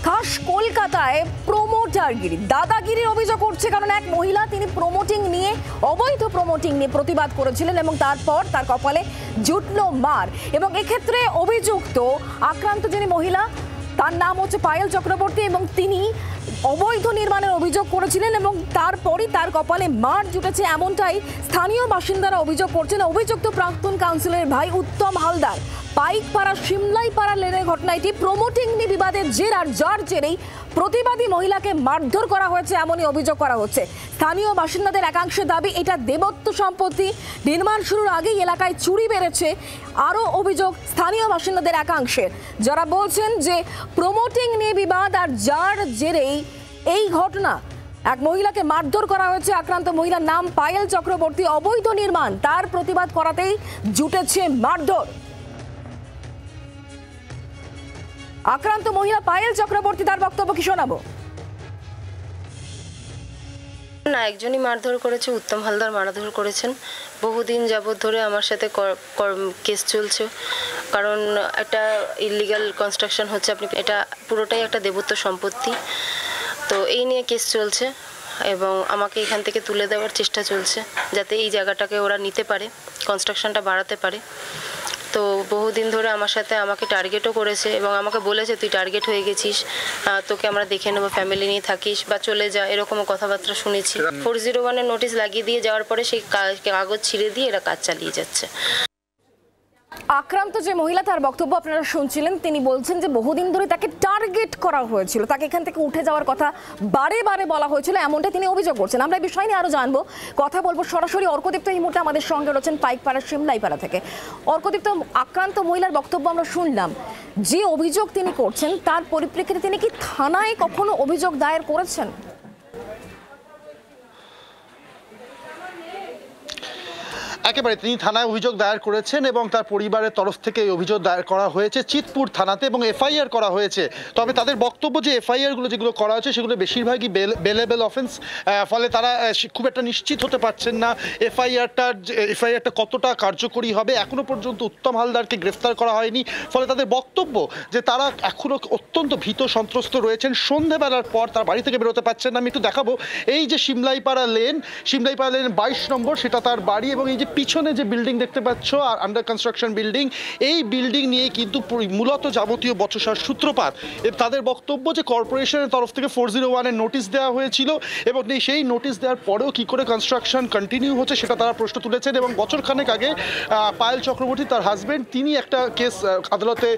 খাস কলকাতায় প্রমোটারগিরি দাদাগিরির অভিযোগ করছে, কারণ এক মহিলা তিনি প্রমোটিং নিয়ে অবৈধ প্রমোটিং নিয়ে প্রতিবাদ করেছিলেন এবং তারপর তার কপালে জুটল মার। এবং এক্ষেত্রে অভিযুক্ত আক্রান্ত যিনি মহিলা তার নাম হচ্ছে পায়েল চক্রবর্তী এবং তিনি অবৈধ নির্মাণের অভিযোগ করেছিলেন এবং তারপরই তার কপালে মার জুটেছে, এমনটাই স্থানীয় বাসিন্দারা অভিযোগ করছেন। অভিযুক্ত প্রাক্তন কাউন্সিলরের ভাই উত্তম হালদার পাইকপাড়া সিমলাইপাড়া লেনের ঘটনা, এটি প্রমোটিং নিয়ে বিবাদের জের, আর যার জেরেই প্রতিবাদী মহিলাকে মারধর করা হয়েছে এমনই অভিযোগ করা হচ্ছে। স্থানীয় বাসিন্দাদের একাংশের দাবি এটা দেবত্ব সম্পত্তি, নির্মাণ শুরুর আগেই এলাকায় চুরি বেড়েছে। আরও অভিযোগ স্থানীয় বাসিন্দাদের একাংশের, যারা বলছেন যে প্রমোটিং নিয়ে বিবাদ আর যার জেরেই এই ঘটনা। এক মহিলাকে মারধর করা হয়েছে, আক্রান্ত মহিলার নাম পায়েল চক্রবর্তী, অবৈধ নির্মাণ তার প্রতিবাদ করাতেই জুটেছে মারধর। আক্রান্ত মহিলা পায়েল চক্রবর্তী, তার বক্তব্য কি শোনাবো? না, একজনই মারধর করেছে, উত্তম হালদার মারধর করেছেন। বহুদিন যাবৎ ধরে আমার সাথে কেস চলছে, কারণ একটা ইলিগাল কনস্ট্রাকশন হচ্ছে। এটা পুরোটাই একটা দেবত্ব সম্পত্তি, তো এই নিয়ে কেস চলছে এবং আমাকে এখান থেকে তুলে দেওয়ার চেষ্টা চলছে, যাতে এই জায়গাটাকে ওরা নিতে পারে, কনস্ট্রাকশনটা বাড়াতে পারে। তো বহুদিন ধরে আমাকে টার্গেটও করেছে এবং আমাকে বলেছে তুই টার্গেট হয়ে গেছিস, তোকে আমরা দেখে নেবো, ফ্যামিলি নিয়ে থাকিস বা চলে যা, এরকমও কথাবার্তা শুনেছি। 401-এর নোটিশ লাগিয়ে দিয়ে যাওয়ার পরে সেই কাগজ ছিঁড়ে দিয়ে এরা কাজ চালিয়ে যাচ্ছে। আক্রান্ত যে মহিলা, তার বক্তব্য আপনারা শুনছিলেন। তিনি বলছেন যে বহুদিন ধরে তাকে টার্গেট করা হয়েছিল, তাকে এখান থেকে উঠে যাওয়ার কথা বারে বারে বলা হয়েছিল, এমনটা তিনি অভিযোগ করছেন। আমরা এই বিষয় নিয়ে আরো জানবো, কথা বলবো সরাসরি। অর্কদীপ্ত এই মুহূর্তে আমাদের সঙ্গে রয়েছেন পাইকপাড়া সিমলাইপাড়া থেকে। অর্কদীপ্ত, আক্রান্ত মহিলার বক্তব্য আমরা শুনলাম, যে অভিযোগ তিনি করছেন তার পরিপ্রেক্ষিতে তিনি কি থানায় কখনো অভিযোগ দায়ের করেছেন? একেবারে তিনি থানায় অভিযোগ দায়ের করেছেন এবং তার পরিবারের তরফ থেকে এই অভিযোগ দায়ের করা হয়েছে চিতপুর থানাতে এবং এফআইআর করা হয়েছে। তবে তাদের বক্তব্য যে এফআইআরগুলো যেগুলো করা হয়েছে সেগুলো বেশিরভাগই বেলেবল অফেন্স, ফলে তারা খুব একটা নিশ্চিত হতে পারছেন না এফআইআরটা কতটা কার্যকরী হবে। এখনো পর্যন্ত উত্তম হালদারকে গ্রেফতার করা হয়নি, ফলে তাদের বক্তব্য যে তারা এখনো অত্যন্ত ভীত সন্ত্রস্ত রয়েছেন। সন্ধেবেলার পর তার বাড়ি থেকে বেরোতে পারছেন না। আমি একটু দেখাবো, এই যে সিমলাইপাড়া লেন 22 নম্বর, সেটা তার বাড়ি এবং এই যে পিছনে যে বিল্ডিং দেখতে পাচ্ছ আর আন্ডার কনস্ট্রাকশন বিল্ডিং, এই বিল্ডিং নিয়ে কিন্তু মূলত যাবতীয় বচসার সূত্রপাত। তাদের বক্তব্য যে কর্পোরেশনের তরফ থেকে 401-এর নোটিশ দেওয়া হয়েছিল এবং সেই নোটিশ দেওয়ার পরেও কি করে কনস্ট্রাকশন কন্টিনিউ হচ্ছে সেটা তারা প্রশ্ন তুলেছেন। এবং বছরখানেক আগে পায়েল চক্রবর্তী, তার হাজব্যান্ড, তিনি একটা কেস আদালতে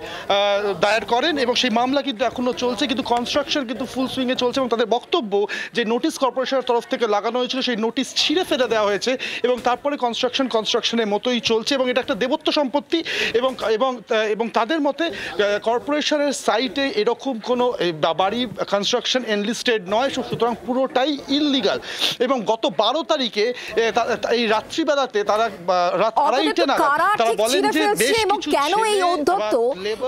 দায়ের করেন এবং সেই মামলা কিন্তু এখনো চলছে, কিন্তু কনস্ট্রাকশন কিন্তু ফুল সুইংয়ে চলছে। এবং তাদের বক্তব্য যে নোটিশ কর্পোরেশনের তরফ থেকে লাগানো হয়েছিল সেই নোটিশ ছিঁড়ে ফেলে দেওয়া হয়েছে এবং তারপরে কনস্ট্রাকশনের মতোই চলছে এবং এটা একটা দেবত্ব সম্পত্তি। এবং তাদের মতে কর্পোরেশনের সাইটে এরকম কোনো বাড়ি কনস্ট্রাকশন এনলিস্টেড নয়, সুতরাং পুরোটাই ইললিগাল। এবং গত 12 তারিখে এই রাত্রিবেলাতে তারা রাত 2:30 নাগাদ তারা বলেন যে বেশ কিছু কেন এই উদ্যোক্ত,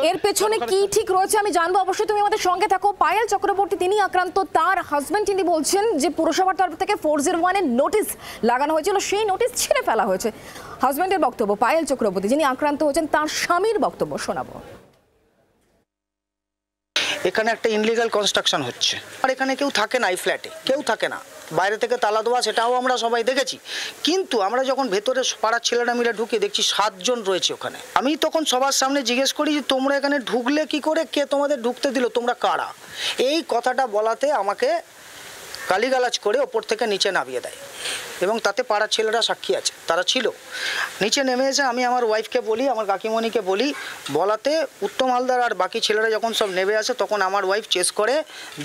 এর পেছনে কি ঠিক রয়েছে আমি জানবো। অবশ্যই তুমি আমাদের সঙ্গে থাকো। পায়েল চক্রবর্তী তিনি আক্রান্ত, তার হাজবেন্ড তিনি বলছেন যে পুরসভার তরফ থেকে 401-এর নোটিশ লাগানো হয়েছিল, সেই নোটিশ ছিঁড়ে ফেলা হয়েছে। হাজবেন্ডের বক্তব্য, পায়েল চক্রবর্তী যিনি আক্রান্ত হয়েছেন তার স্বামীর বক্তব্য শোনাবো। এখানে একটা ইনলিগাল কনস্ট্রাকশন হচ্ছে আর এখানে কেউ থাকে না, এই ফ্ল্যাটে কেউ থাকে না, বাইরে থেকে তালা দেওয়া, সেটাও আমরা সবাই দেখেছি। কিন্তু আমরা যখন ভেতরে পাড়ার ছেলেরা মিলে ঢুকে দেখছি 7 জন রয়েছে ওখানে। আমি তখন সবার সামনে জিজ্ঞেস করি যে তোমরা এখানে ঢুকলে কি করে, কে তোমাদের ঢুকতে দিল, তোমরা কারা? এই কথাটা বলাতে আমাকে গালিগালাজ করে ওপর থেকে নিচে নামিয়ে দেয় এবং তাতে পাড়ার ছেলেরা সাক্ষী আছে, তারা ছিল। নিচে নেমে এসে আমি আমার ওয়াইফকে বলি, আমার কাকিমণিকে বলাতে উত্তম হালদার আর বাকি ছেলেরা যখন সব নেমে আসে তখন আমার ওয়াইফ চেস করে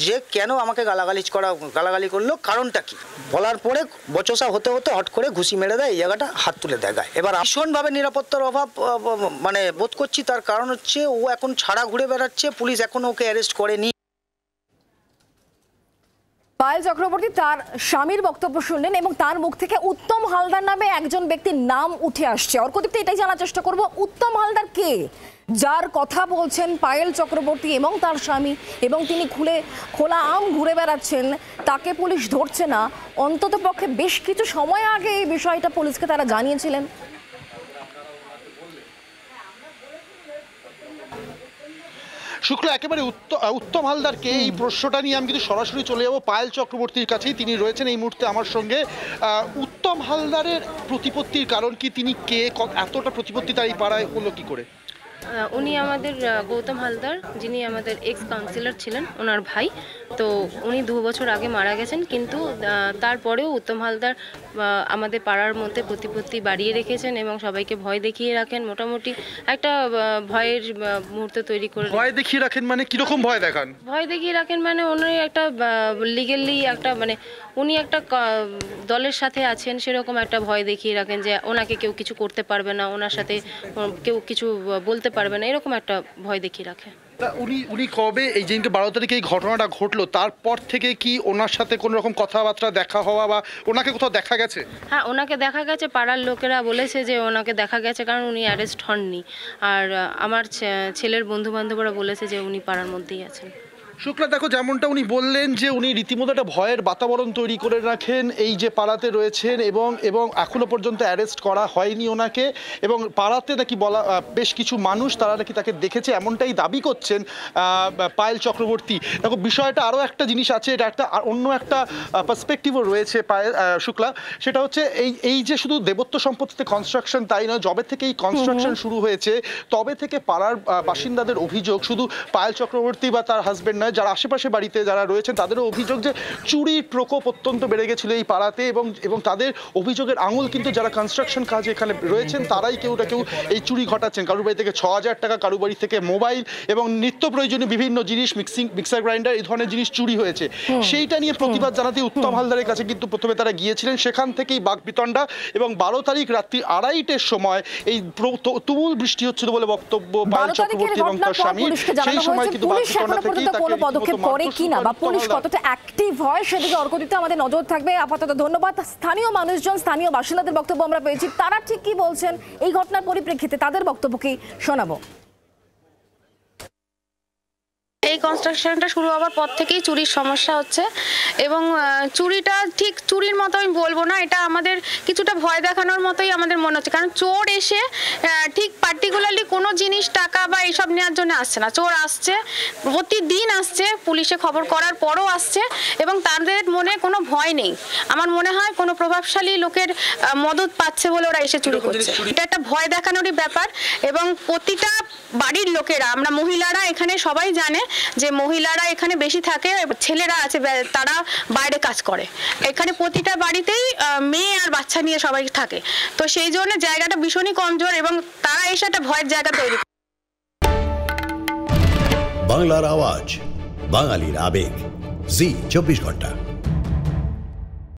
যে কেন আমাকে গালাগালি করলো, কারণটা কি। বলার পরে বচসা হতে হতে হট করে ঘুষি মেরে দেয়, এই জায়গাটা হাত তুলে দেয় গায়ে। এবার ভীষণভাবে নিরাপত্তার অভাব বোধ করছি, তার কারণ হচ্ছে ও এখন ছাড়া ঘুরে বেড়াচ্ছে, পুলিশ এখনও ওকে অ্যারেস্ট করেনি। পায়েল চক্রবর্তী তার স্বামীর বক্তব্য শুনলেন এবং তার মুখ থেকে উত্তম হালদার নামে একজন ব্যক্তির নাম উঠে আসছে। অর্কদীপ্ত এটাই জানার চেষ্টা করব, উত্তম হালদার কে, যার কথা বলছেন পায়েল চক্রবর্তী এবং তার স্বামী, এবং তিনি খোলা আম ঘুরে বেড়াচ্ছেন, তাকে পুলিশ ধরছে না। অন্ততপক্ষে বেশ কিছু সময় আগে এই বিষয়টা পুলিশকে তারা জানিয়েছিলেন। শুক্লা, একেবারে উত্তম হালদারকে এই প্রশ্নটা নিয়ে আমি কিন্তু সরাসরি চলে যাবো পায়েল চক্রবর্তীর কাছেই। তিনি রয়েছেন এই মুহূর্তে আমার সঙ্গে। উত্তম হালদারের প্রতিপত্তির কারণ কি? তিনি কে? এতটা প্রতিপত্তি তার এই পাড়ায় হলো কি করে? উনি আমাদের গৌতম হালদার, যিনি আমাদের এক্স কাউন্সিলর ছিলেন, ওনার ভাই। তো উনি 2 বছর আগে মারা গেছেন, কিন্তু তারপরেও উত্তম হালদার আমাদের পাড়ার মধ্যে প্রতিপত্তি বাড়িয়ে রেখেছেন এবং সবাইকে ভয় দেখিয়ে রাখেন। মোটামুটি একটা ভয়ের মুহূর্ত তৈরি করে। ভয় দেখিয়ে রাখেন মানে কিরকম ভয় দেখান? ভয় দেখিয়ে রাখেন মানে উনি একটা লিগেলি একটা মানে উনি একটা দলের সাথে আছেন সেরকম একটা ভয় দেখিয়ে রাখেন যে ওনাকে কেউ কিছু করতে পারবে না, ওনার সাথে কেউ কিছু বলতে পারবে না, এরকম একটা ভয় দেখিয়ে রাখে। উনি কবে এই যেদিনকে 12 তারিখে এই ঘটনাটা ঘটলো তারপর থেকে কি ওনার সাথে কোনো রকম কথাবার্তা দেখা হওয়া বা ওনাকে কোথাও দেখা গেছে? হ্যাঁ, ওনাকে দেখা গেছে, পাড়ার লোকেরা বলেছে যে ওনাকে দেখা গেছে, কারণ উনি অ্যারেস্ট হননি। আর আমার ছেলের বন্ধু বান্ধবরা বলেছে যে উনি পাড়ার মধ্যেই আছেন। শুক্লা, দেখো যেমনটা উনি বললেন যে উনি রীতিমতো একটা ভয়ের বাতাবরণ তৈরি করে রাখেন এই যে পাড়াতে রয়েছেন, এবং এখনো পর্যন্ত অ্যারেস্ট করা হয়নি ওনাকে, এবং পাড়াতে নাকি বলা বেশ কিছু মানুষ তারা নাকি তাকে দেখেছে এমনটাই দাবি করছেন পায়েল চক্রবর্তী। দেখো বিষয়টা আরও একটা জিনিস আছে, এটা একটা অন্য একটা পার্সপেক্টিভও রয়েছে পায়েল, শুক্লা। সেটা হচ্ছে এই যে শুধু দেবত্ব সম্পত্তিতে কনস্ট্রাকশন তাই নয়, যবে থেকে এই কনস্ট্রাকশন শুরু হয়েছে তবে থেকে পাড়ার বাসিন্দাদের অভিযোগ, শুধু পায়েল চক্রবর্তী বা তার হাজবেন্ড নয়, যারা আশেপাশে বাড়িতে যারা রয়েছেন তাদেরও অভিযোগ যে চুরির প্রকোপ অত্যন্ত বেড়ে গেছিল এই পাড়াতে, এবং তাদের অভিযোগের আঙুল কিন্তু যারা কনস্ট্রাকশন কাজে এখানে রয়েছেন তারাই কেউ এই চুরি ঘটাচ্ছেন। কারুর বাড়ি থেকে 6,000 টাকা, কারুর বাড়ি থেকে মোবাইল এবং নিত্য প্রয়োজনীয় বিভিন্ন জিনিস, মিক্সার গ্রাইন্ডার, এই ধরনের জিনিস চুরি হয়েছে। সেইটা নিয়ে প্রতিবাদ জানাতে উত্তম হালদারের কাছে কিন্তু প্রথমে তারা গিয়েছিলেন। সেখান থেকেই বাকবিতণ্ডা, এবং 12 তারিখ রাত্রি 2:30টার সময় এই তুমুল বৃষ্টি হচ্ছিল বলে বক্তব্য পায়েল চক্রবর্তী এবং তার স্বামী। সেই সময় কিন্তু বাকবিতণ্ডা থেকেই তাকে পদক্ষেপ করে কিনা বা পুলিশ কতটা অ্যাক্টিভ হয় সেদিকে অর্ক দিতে আমাদের নজর থাকবে। আপাতত ধন্যবাদ। স্থানীয় মানুষজন, স্থানীয় বাসিন্দাদের বক্তব্য আমরা পেয়েছি, তারা ঠিক কি বলছেন এই ঘটনার পরিপ্রেক্ষিতে তাদের বক্তব্য কি শোনাবো। এই কনস্ট্রাকশনটা শুরু হওয়ার পর থেকেই চুরির সমস্যা হচ্ছে, এবং চুরিটা ঠিক চুরির মতো আমি বলবো না, এটা আমাদের কিছুটা ভয় দেখানোর মতোই আমাদের মনে হচ্ছে। কারণ চোর এসে ঠিক পার্টিকুলারলি কোনো জিনিস, টাকা বা এইসব নেওয়ার জন্য আসছে না। চোর আসছে, প্রতিদিন আসছে, পুলিশে খবর করার পরও আসছে, এবং তাদের মনে কোনো ভয় নেই। আমার মনে হয় কোনো প্রভাবশালী লোকের মদত পাচ্ছে বলে ওরা এসে চুরি করছে। এটা একটা ভয় দেখানোরই ব্যাপার। এবং প্রতিটা বাড়ির লোকেরা, আমরা মহিলারা এখানে সবাই জানে যে মহিলারা এখানে বেশি থাকে, ছেলেরা আছে তারা বাইরে কাজ করে। এখানে প্রতিটা বাড়িতেই মেয়ে আর বাচ্চা নিয়ে সবাই থাকে। তো সেই জন্য জায়গাটা ভীষণই কমজোর, এবং তারা এসে একটা ভয়ের জায়গা তৈরি। বাংলার আওয়াজ, বাঙালির আবেগ, জি 24 ঘন্টা।